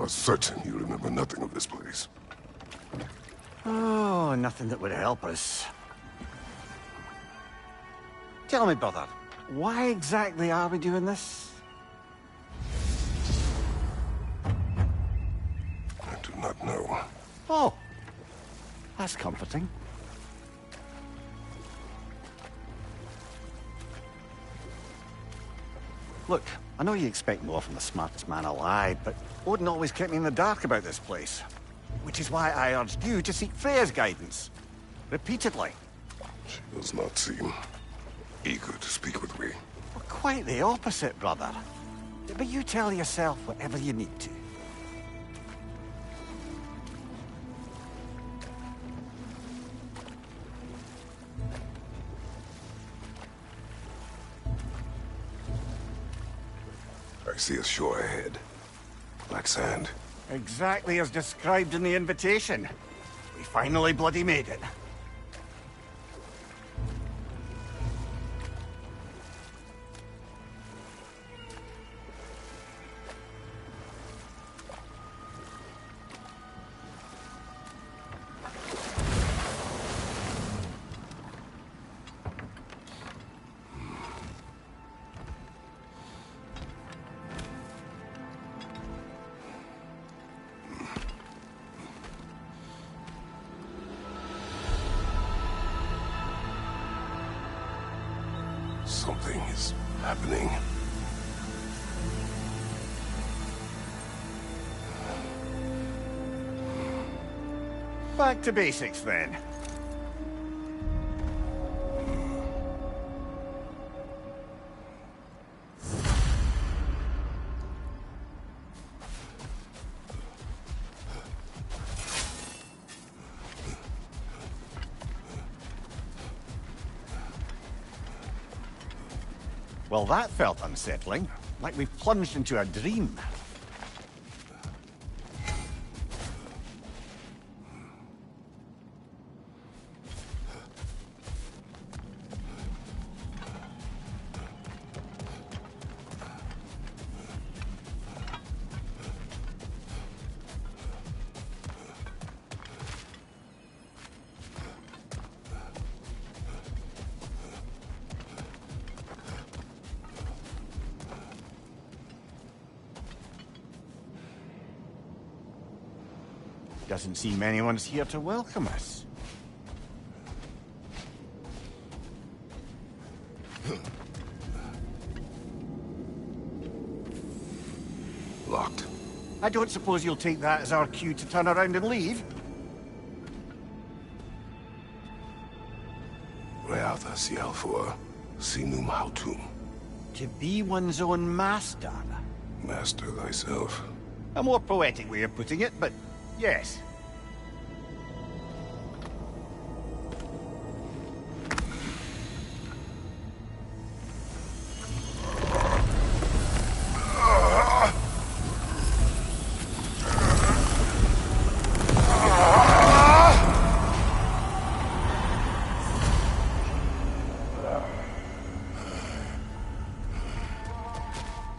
are certain you remember nothing of this place. Oh, nothing that would help us. Tell me, brother, why exactly are we doing this? I do not know. Oh, that's comforting. Look, I know you expect more from the smartest man alive, but Odin always kept me in the dark about this place. Which is why I urged you to seek Freya's guidance. Repeatedly. She does not seem eager to speak with me. Well, quite the opposite, brother. But you tell yourself whatever you need to. I see a shore ahead. Black sand. Exactly as described in the invitation. We finally bloody made it. Something is happening. Back to basics, then. Well, that felt unsettling. Like we've plunged into a dream. Doesn't seem anyone's here to welcome us. Locked. I don't suppose you'll take that as our cue to turn around and leave? Reatha Sialfor, Sinum Hautum. To be one's own master. Master thyself. A more poetic way of putting it, but yes.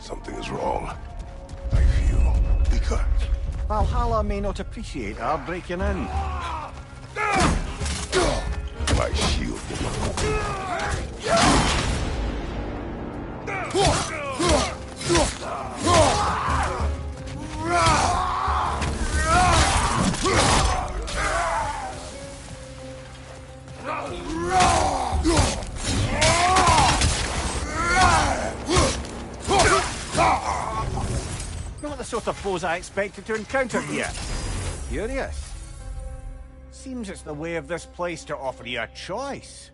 Something is wrong. I feel the cut. Valhalla may not appreciate our breaking in. My shield. Not the sort of foes I expected to encounter here. Curious. Seems it's the way of this place to offer you a choice.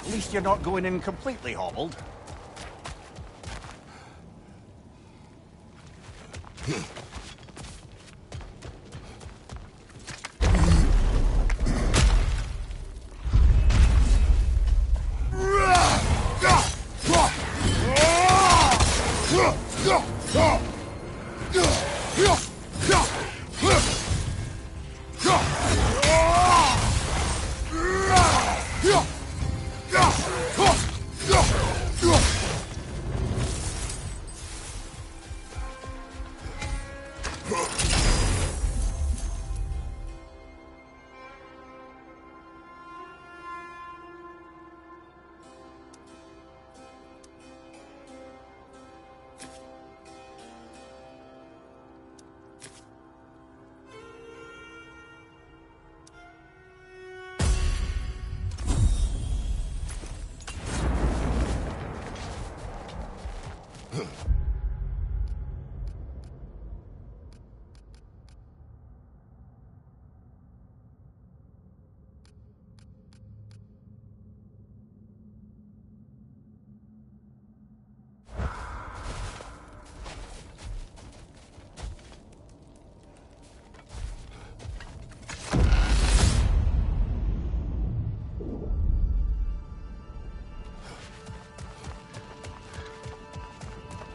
At least you're not going in completely hobbled.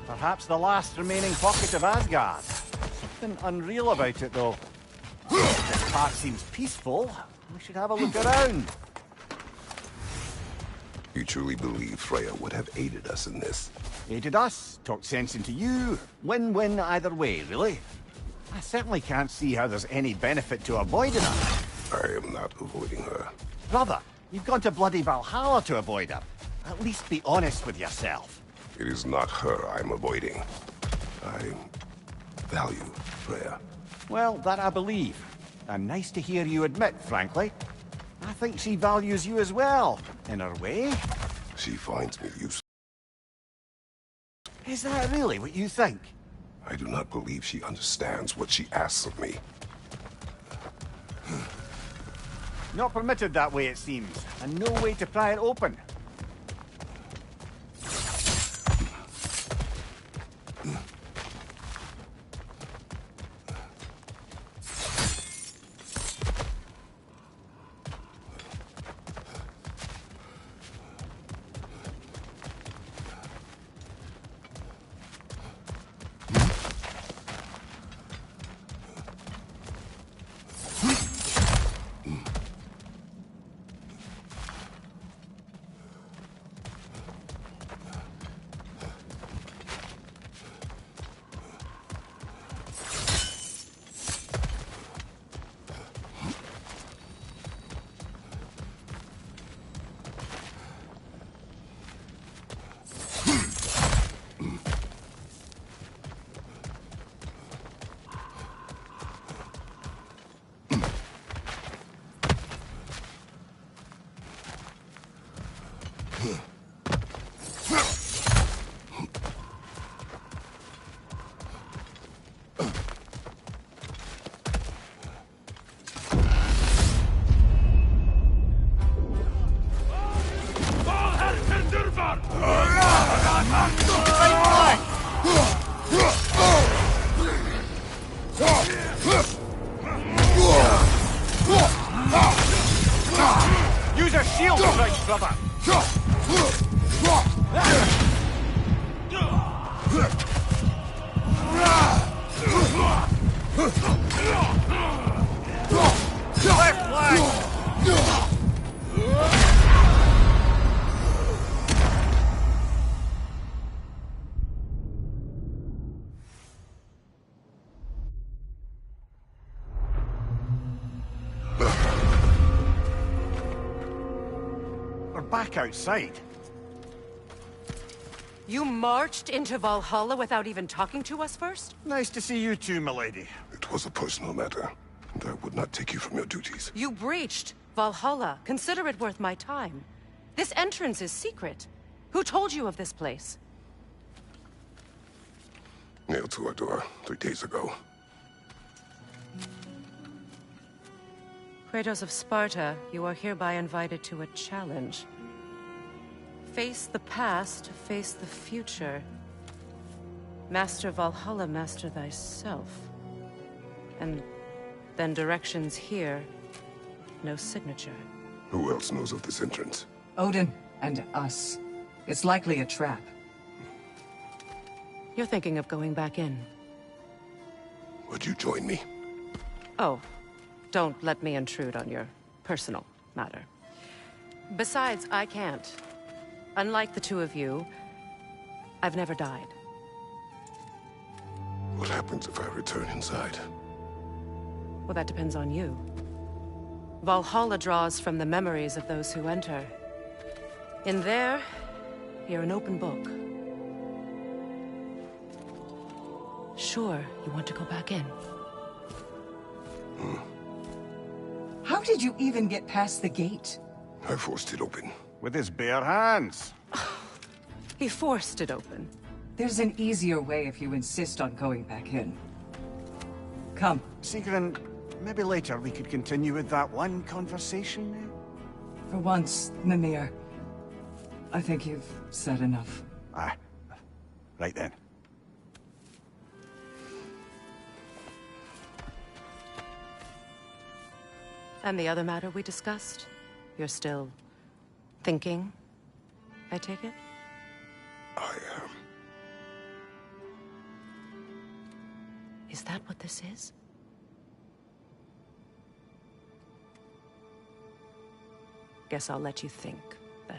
Perhaps the last remaining pocket of Asgard. Something unreal about it, though. This part seems peaceful. We should have a look around. You truly believe Freya would have aided us in this? Aided us, talked sense into you. Win-win either way, really. I certainly can't see how there's any benefit to avoiding her. I am not avoiding her. Brother, you've gone to bloody Valhalla to avoid her. At least be honest with yourself. It is not her I'm avoiding. I value Freya. Well, that I believe. And nice to hear you admit, frankly. I think she values you as well, in her way. She finds me useful. Is that really what you think? I do not believe she understands what she asks of me. Not permitted that way, it seems, and no way to pry it open. Use a shield strike, brother! Left flank! We're back outside. You marched into Valhalla without even talking to us first? Nice to see you too, milady. It was a personal matter, and I would not take you from your duties. You breached Valhalla. Consider it worth my time. This entrance is secret. Who told you of this place? Nailed to our door 3 days ago. Kratos of Sparta, you are hereby invited to a challenge. Face the past, face the future. Master Valhalla, master thyself. And then directions here, no signature. Who else knows of this entrance? Odin and us. It's likely a trap. You're thinking of going back in. Would you join me? Oh, don't let me intrude on your personal matter. Besides, I can't. Unlike the two of you, I've never died. What happens if I return inside? Well, that depends on you. Valhalla draws from the memories of those who enter. In there, you're an open book. Sure, you want to go back in. How did you even get past the gate? I forced it open. With his bare hands. He forced it open. There's an easier way if you insist on going back in. Come. Sigrun, maybe later we could continue with that one conversation, For once, Mimir. I think you've said enough. Aye. Right then. And the other matter we discussed? You're still thinking, I take it? I am. Is that what this is? Guess I'll let you think, then.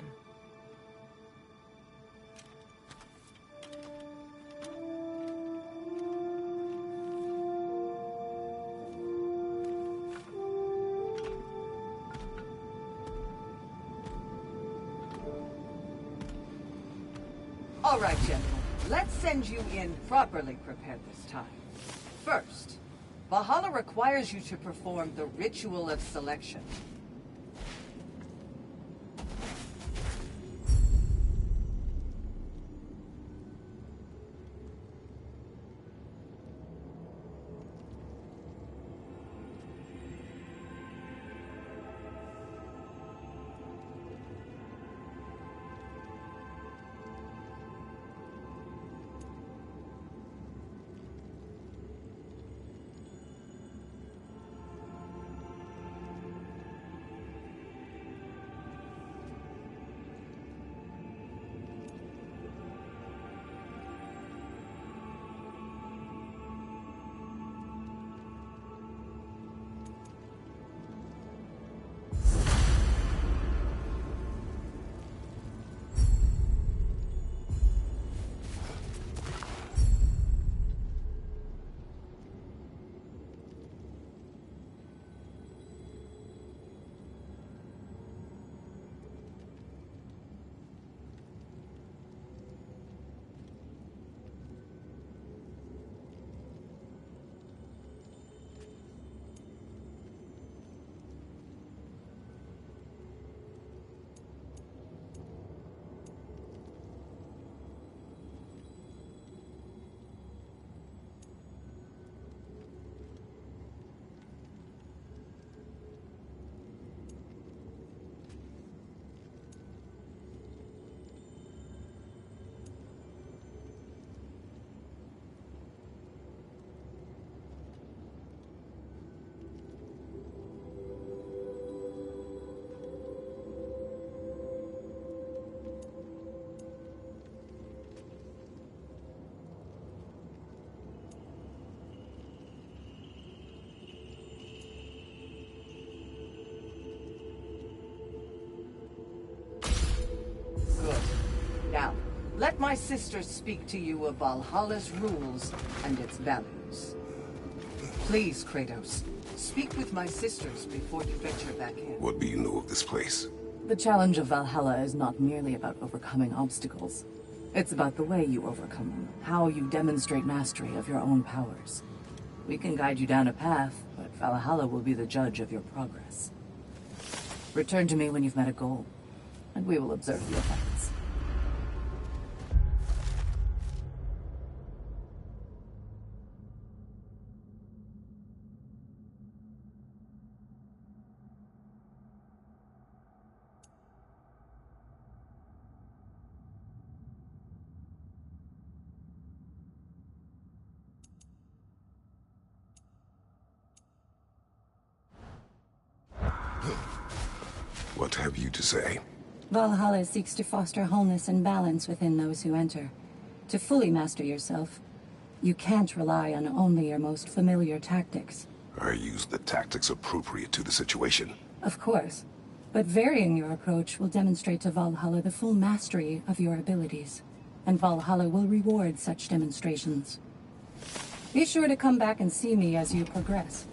All right, gentlemen. Let's send you in properly prepared this time. First, Valhalla requires you to perform the ritual of selection. Now, let my sisters speak to you of Valhalla's rules and its values. Please, Kratos, speak with my sisters before you venture back in. What do you know of this place? The challenge of Valhalla is not merely about overcoming obstacles. It's about the way you overcome them, how you demonstrate mastery of your own powers. We can guide you down a path, but Valhalla will be the judge of your progress. Return to me when you've met a goal, and we will observe the effects. What have you to say? Valhalla seeks to foster wholeness and balance within those who enter. To fully master yourself, you can't rely on only your most familiar tactics. I use the tactics appropriate to the situation. Of course. But varying your approach will demonstrate to Valhalla the full mastery of your abilities. And Valhalla will reward such demonstrations. Be sure to come back and see me as you progress.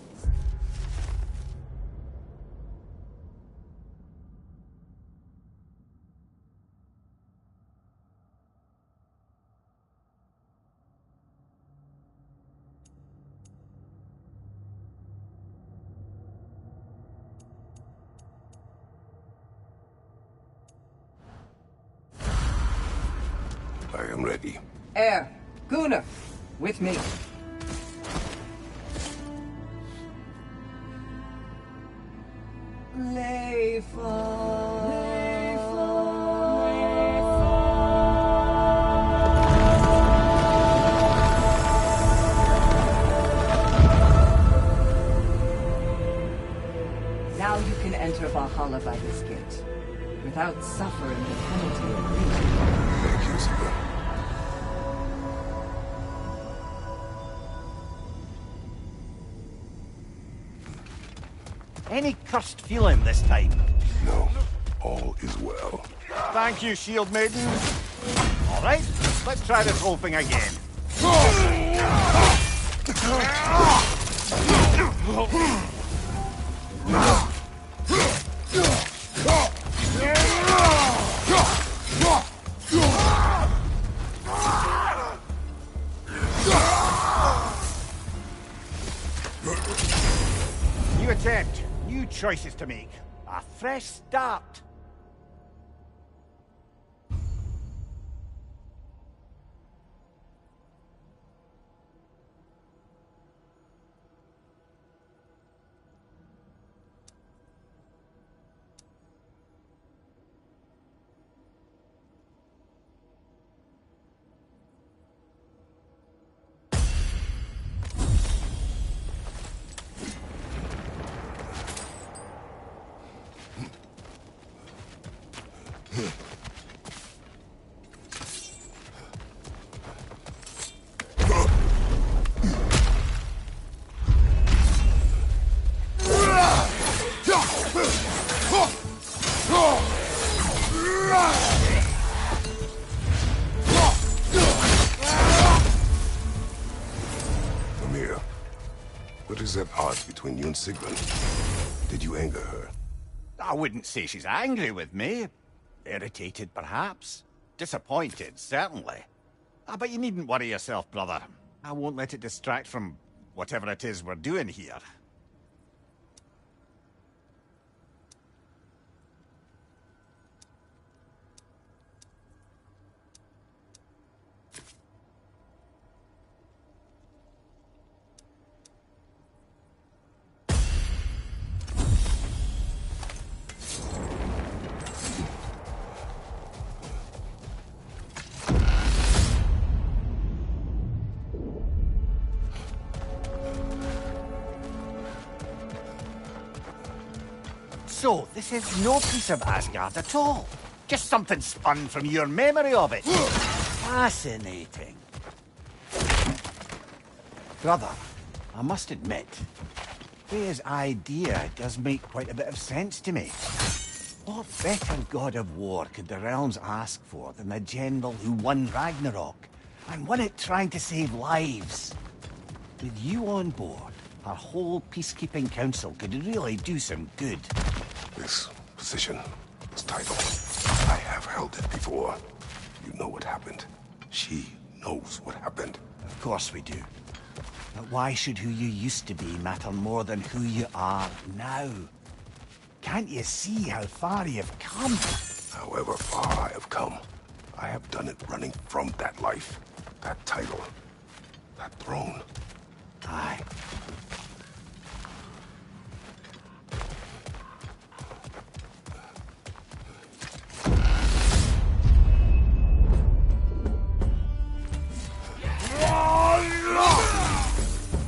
I am ready. Air, Gunnar, with me. Now you can enter Valhalla by this gate, without suffering the penalty of grief. Thank you, Sigurd. Any cursed feeling this time? No, all is well. Thank you, Shield Maiden. All right, let's try this whole thing again. New attempt, new choices to make. A fresh start. Amir, what is at odds between you and Sigrun? Did you anger her? I wouldn't say she's angry with me. Irritated, perhaps. Disappointed, certainly. But you needn't worry yourself, brother. I won't let it distract from whatever it is we're doing here. So, this is no piece of Asgard at all. Just something spun from your memory of it. Fascinating. Brother, I must admit, Freya's idea does make quite a bit of sense to me. What better god of war could the realms ask for than the general who won Ragnarok, and won it trying to save lives? With you on board, our whole peacekeeping council could really do some good. This position, this title, I have held it before. You know what happened. She knows what happened. Of course we do. But why should who you used to be matter more than who you are now? Can't you see how far you've come? However far I have come, I have done it running from that life, that title, that throne. Aye.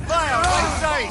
Fire, right side!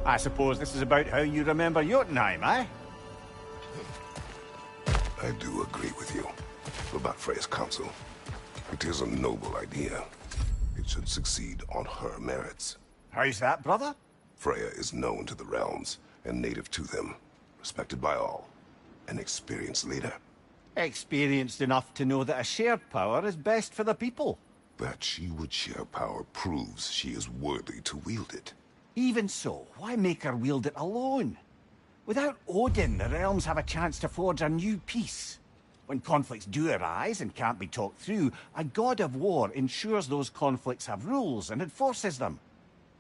I suppose this is about how you remember Jotunheim, eh? I do agree with you about Freya's council. It is a noble idea. It should succeed on her merits. How's that, brother? Freya is known to the realms and native to them, respected by all, an experienced leader. Experienced enough to know that a shared power is best for the people. That she would share power proves she is worthy to wield it. Even so, why make her wield it alone? Without Odin, the realms have a chance to forge a new peace. When conflicts do arise and can't be talked through, a god of war ensures those conflicts have rules and enforces them.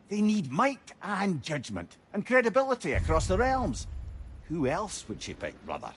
They need might and judgment, and credibility across the realms. Who else would she pick, brother?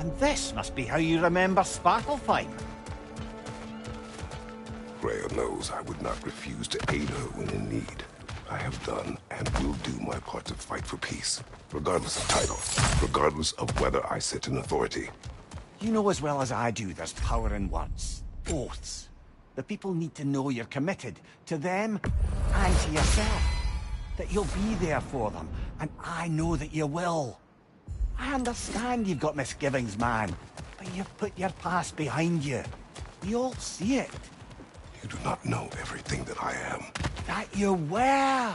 And this must be how you remember Svartalfheim. Freya knows I would not refuse to aid her when in need. I have done and will do my part to fight for peace, regardless of title, regardless of whether I sit in authority. You know as well as I do there's power in words. Oaths. The people need to know you're committed, to them and to yourself. That you'll be there for them, and I know that you will. I understand you've got misgivings, man, but you've put your past behind you. We all see it. You do not know everything that I am. That you were.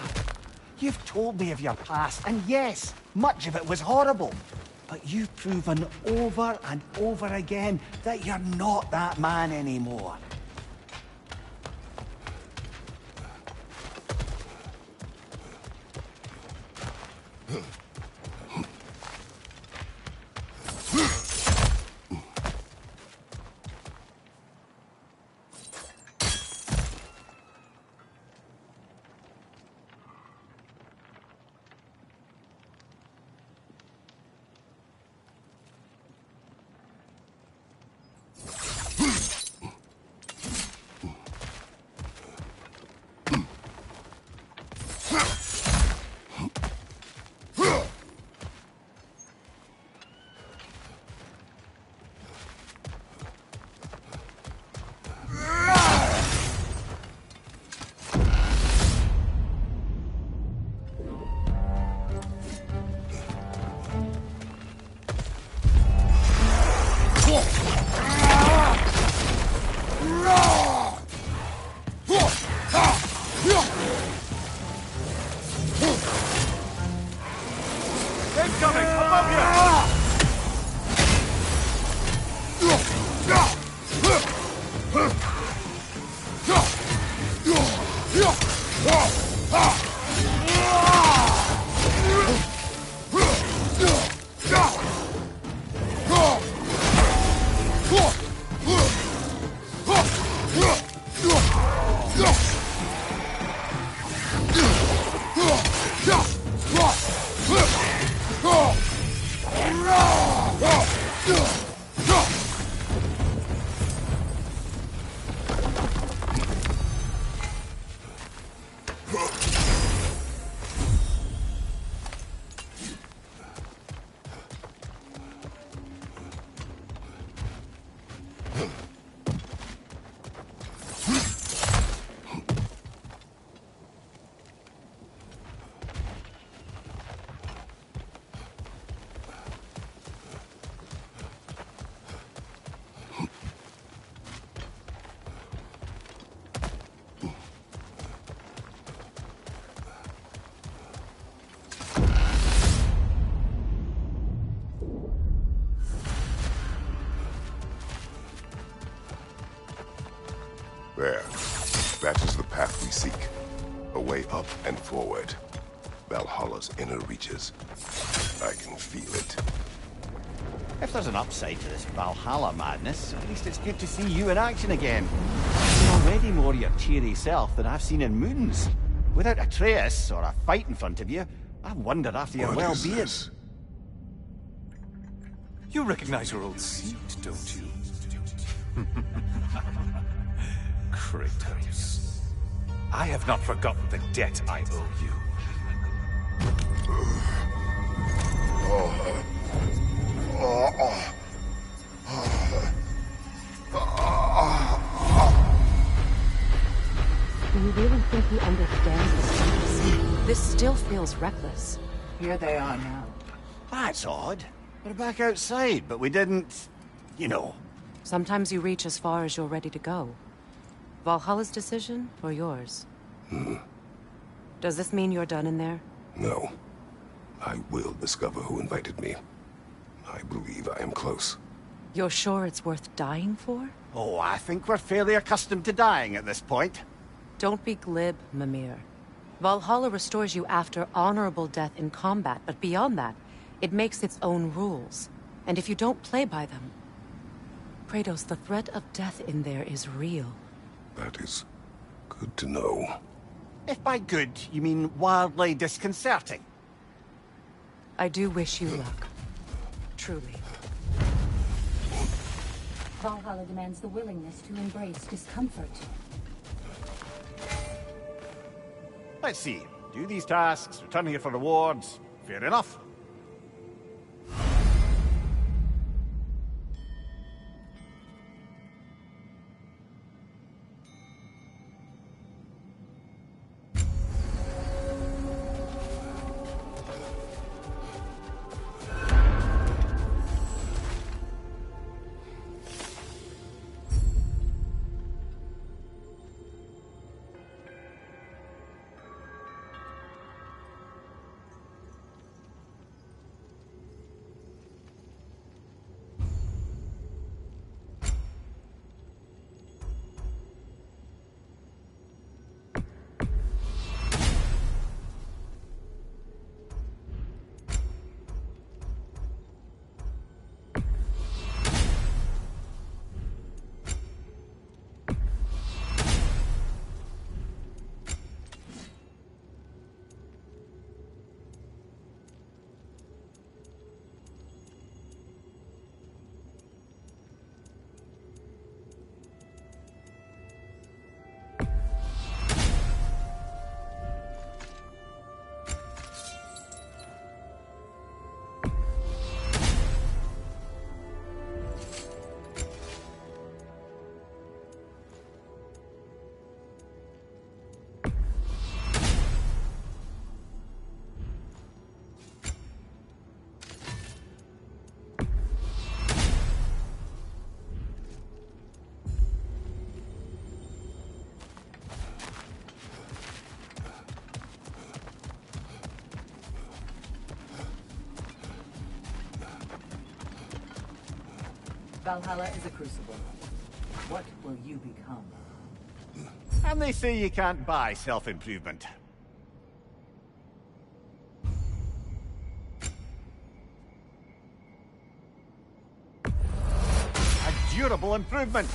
You've told me of your past, and yes, much of it was horrible. But you've proven over and over again that you're not that man anymore. There. That is the path we seek. A way up and forward. Valhalla's inner reaches. I can feel it. If there's an upside to this Valhalla madness, at least it's good to see you in action again. You're already more your cheery self than I've seen in moons. Without Atreus or a fight in front of you, I wonder after your What is well-being. this? You recognize your old seat, don't you? Kratos. I have not forgotten the debt I owe you. Do you really think he understands the stakes? This still feels reckless. Here they are now. That's odd. We're back outside, but we didn't... you know. Sometimes you reach as far as you're ready to go. Valhalla's decision, or yours? Does this mean you're done in there? No. I will discover who invited me. I believe I am close. You're sure it's worth dying for? Oh, I think we're fairly accustomed to dying at this point. Don't be glib, Mimir. Valhalla restores you after honorable death in combat, but beyond that, it makes its own rules. And if you don't play by them... Kratos, the threat of death in there is real. That is good to know. If by good, you mean wildly disconcerting. I do wish you luck. Truly. Valhalla demands the willingness to embrace discomfort. Let's see. Do these tasks, return here for rewards. Fair enough. Valhalla is a crucible. What will you become? And they say you can't buy self-improvement. A durable improvement.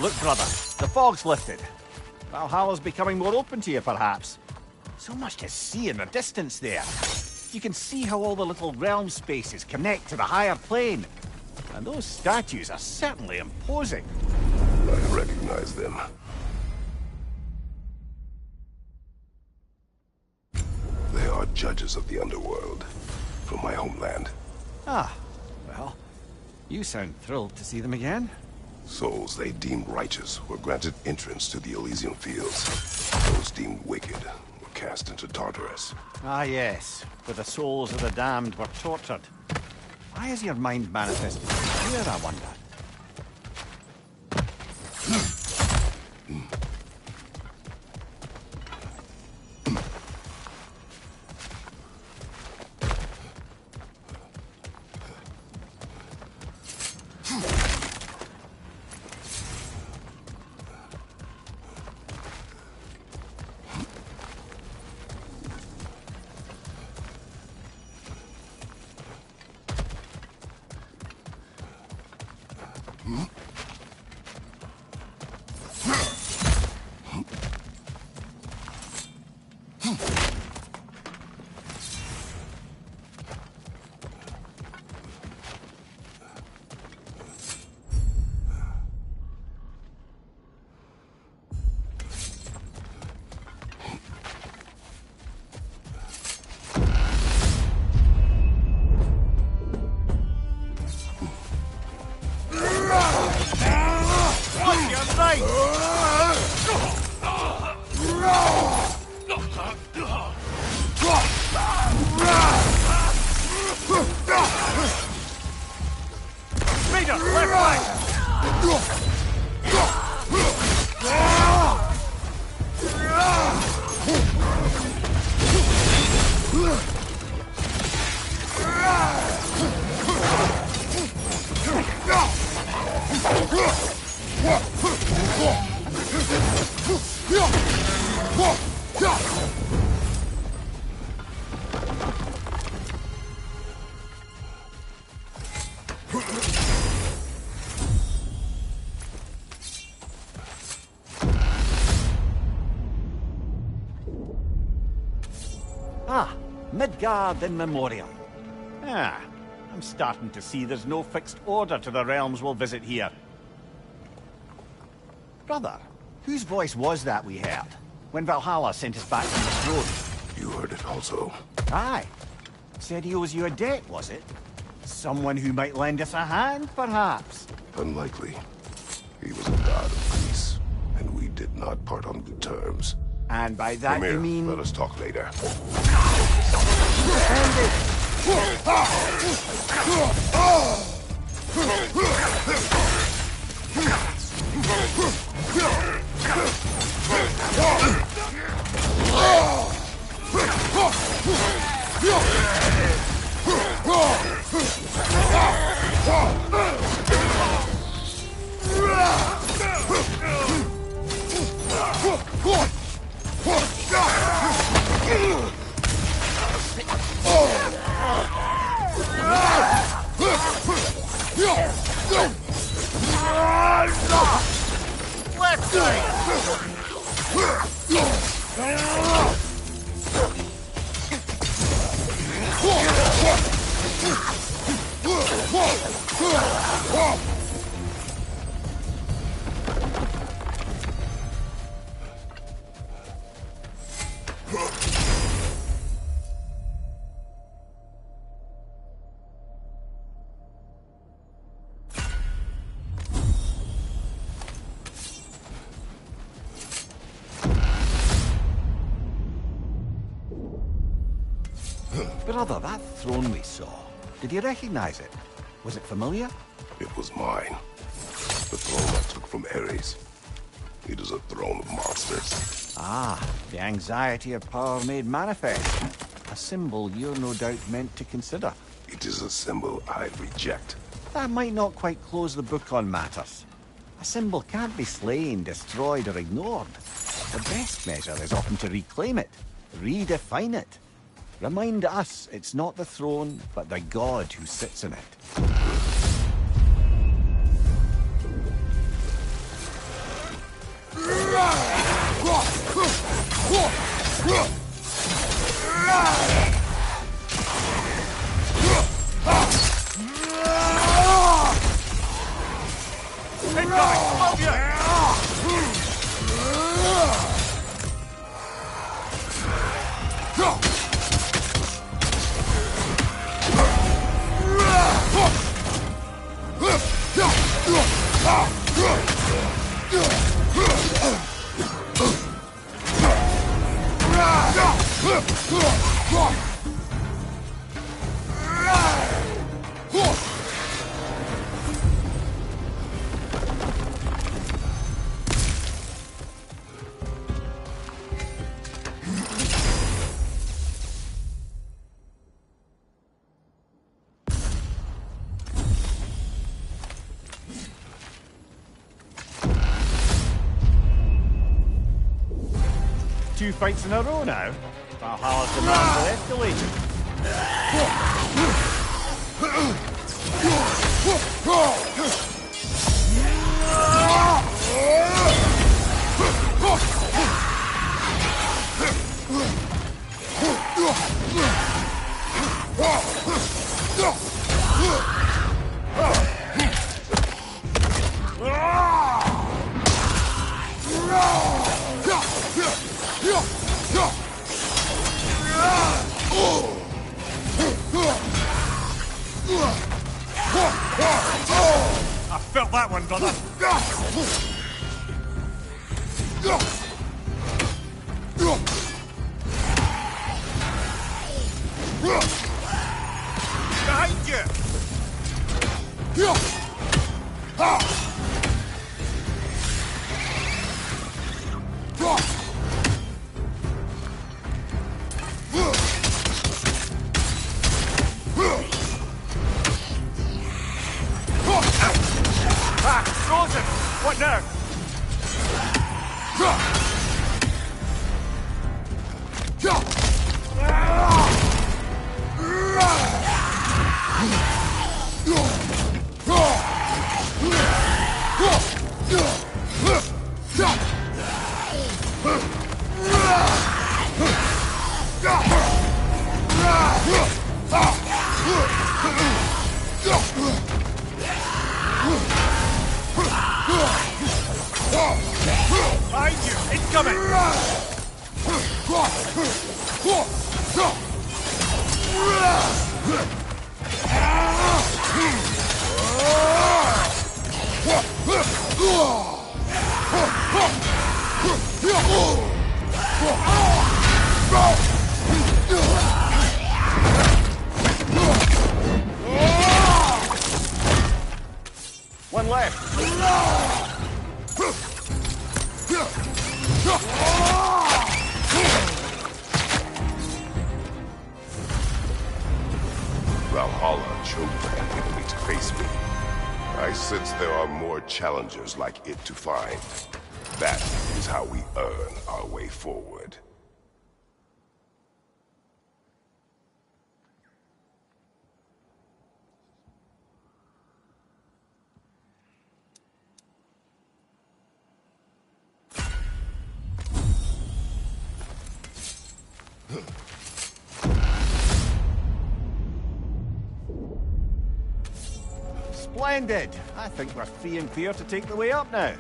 Look, brother, the fog's lifted. Valhalla's becoming more open to you, perhaps. So much to see in the distance there. You can see how all the little realm spaces connect to the higher plane. And those statues are certainly imposing. I recognize them. They are judges of the underworld, from my homeland. Ah, well, you sound thrilled to see them again. Souls they deemed righteous were granted entrance to the Elysian fields. Those deemed wicked were cast into Tartarus. Ah, yes, where the souls of the damned were tortured. Why is your mind manifested here, I wonder? Ah, Midgard in Memoriam. Ah, I'm starting to see there's no fixed order to the realms we'll visit here. Brother, whose voice was that we heard when Valhalla sent us back from this road? You heard it also. Aye. Said he owes you a debt, was it? Someone who might lend us a hand, perhaps? Unlikely. He was a god of peace, and we did not part on good terms. And by that Mimir, you mean... let us talk later. Left side! Brother, that throne we saw, did you recognize it? Was it familiar? It was mine. The throne I took from Ares. It is a throne of monsters. Ah, the anxiety of power made manifest. A symbol you're no doubt meant to consider. It is a symbol I reject. That might not quite close the book on matters. A symbol can't be slain, destroyed, or ignored. The best measure is often to reclaim it, redefine it. Remind us it's not the throne, but the god who sits in it. Two fights in a row now. Valhalla's demands are escalating. I felt that one, brother. Behind you! Frozen! What now? Behind you! Incoming! One left. Valhalla chose an enemy to face me. I sense there are more challengers like it to find. That is how we earn our way forward. Splendid! I think we're free and clear to take the way up now.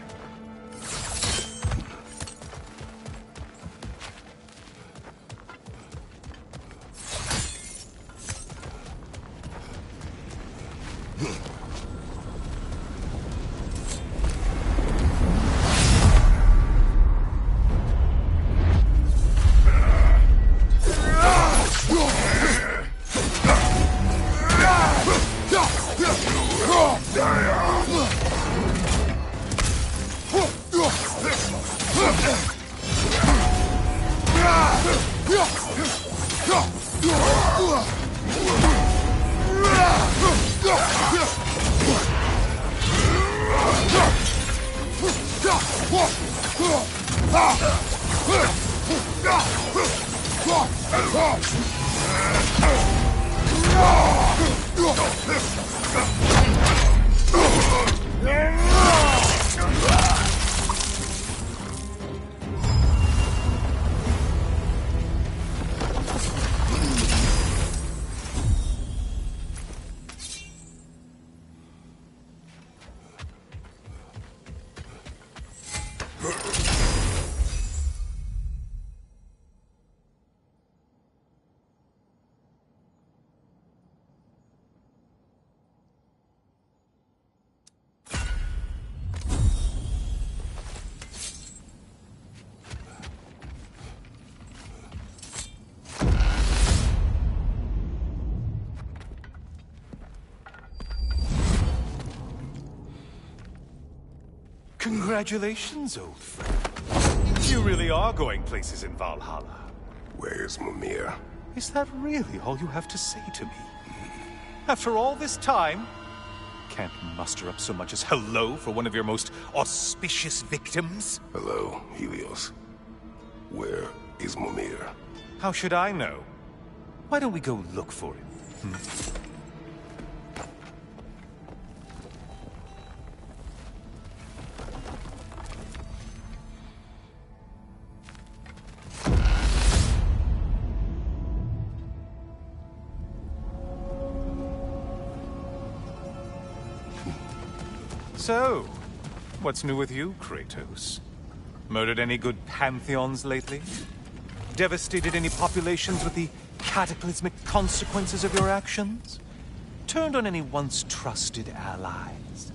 Congratulations, old friend. You really are going places in Valhalla. Where's Mimir? Is that really all you have to say to me? After all this time, can't muster up so much as hello for one of your most auspicious victims? Hello, Helios. Where is Mimir? How should I know? Why don't we go look for him? So, what's new with you, Kratos? Murdered any good pantheons lately? Devastated any populations with the cataclysmic consequences of your actions? Turned on any once trusted allies?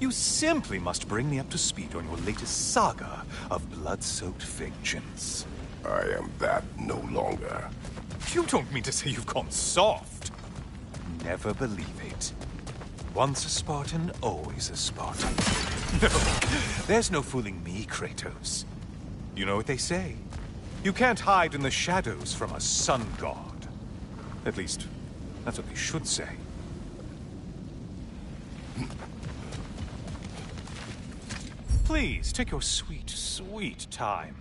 You simply must bring me up to speed on your latest saga of blood-soaked vengeance. I am that no longer. You don't mean to say you've gone soft? Never believe it. Once a Spartan, always a Spartan. No, there's no fooling me, Kratos. You know what they say? You can't hide in the shadows from a sun god. At least, that's what they should say. Please, take your sweet, sweet time.